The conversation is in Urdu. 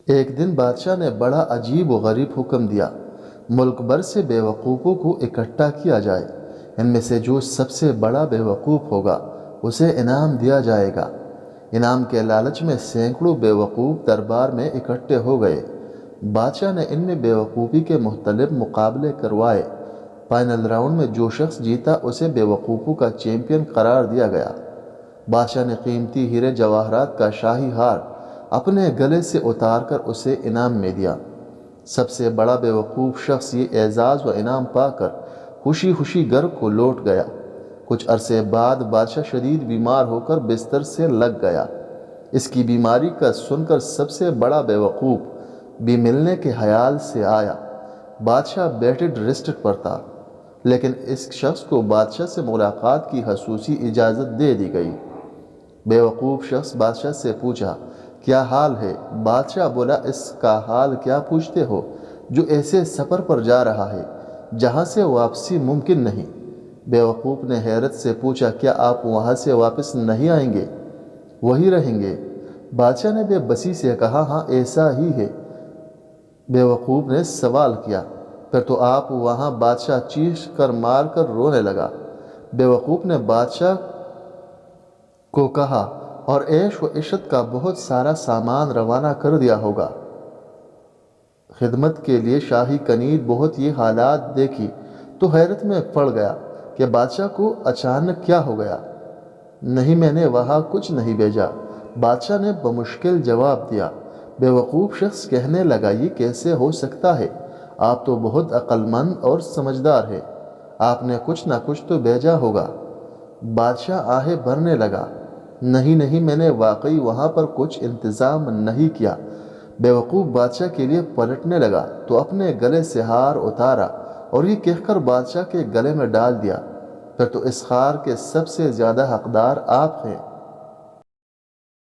ایک دن بادشاہ نے بڑا عجیب و غریب حکم دیا، ملک بھر سے بیوقوفوں کو اکٹھا کیا جائے، ان میں سے جو سب سے بڑا بیوقوف ہوگا اسے انعام دیا جائے گا۔ انعام کے لالچ میں سینکڑوں بیوقوف دربار میں اکٹھے ہو گئے۔ بادشاہ نے ان میں بیوقوفی کے مختلف مقابلے کروائے۔ فائنل راؤنڈ میں جو شخص جیتا اسے بیوقوفوں کا چیمپئن قرار دیا گیا۔ بادشاہ نے قیمتی ہیرے جواہرات کا شاہی ہار اپنے گلے سے اتار کر اسے انعام میں دیا۔ سب سے بڑا بیوقوف شخص یہ اعزاز و انعام پا کر خوشی خوشی گھر کو لوٹ گیا۔ کچھ عرصے بعد بادشاہ شدید بیمار ہو کر بستر سے لگ گیا۔ اس کی بیماری کا سن کر سب سے بڑا بیوقوف بھی ملنے کے خیال سے آیا۔ بادشاہ بیڈ ریسٹ پر تھا، لیکن اس شخص کو بادشاہ سے ملاقات کی خصوصی اجازت دے دی گئی۔ بیوقوف شخص بادشاہ سے پوچھا، کیا حال ہے؟ بادشاہ بولا، اس کا حال کیا پوچھتے ہو جو ایسے سفر پر جا رہا ہے جہاں سے واپسی ممکن نہیں؟ بیوقوف نے حیرت سے پوچھا، کیا آپ وہاں سے واپس نہیں آئیں گے؟ وہی رہیں گے؟ بادشاہ نے بے بسی سے کہا، ہاں ایسا ہی ہے۔ بیوقوف نے سوال کیا، پھر تو آپ وہاں؟ بادشاہ چیخ کر مار کر رونے لگا۔ بیوقوف نے بادشاہ کو کہا، اور عیش و عشرت کا بہت سارا سامان روانہ کر دیا ہوگا۔ خدمت کے لیے شاہی کنیز بہت یہ حالات دیکھی تو حیرت میں پڑ گیا کہ بادشاہ کو اچانک کیا ہو گیا۔ نہیں، میں نے وہاں کچھ نہیں بھیجا، بادشاہ نے بمشکل جواب دیا۔ بیوقوف شخص کہنے لگا، یہ کیسے ہو سکتا ہے؟ آپ تو بہت عقل مند اور سمجھدار ہیں، آپ نے کچھ نہ کچھ تو بھیجا ہوگا۔ بادشاہ آہیں بھرنے لگا، نہیں، میں نے واقعی وہاں پر کچھ انتظام نہیں کیا۔ بیوقوف بادشاہ کے لیے پلٹنے لگا تو اپنے گلے سے ہار اتارا اور یہ کہہ کر بادشاہ کے گلے میں ڈال دیا، پھر تو اس ہار کے سب سے زیادہ حقدار آپ ہیں۔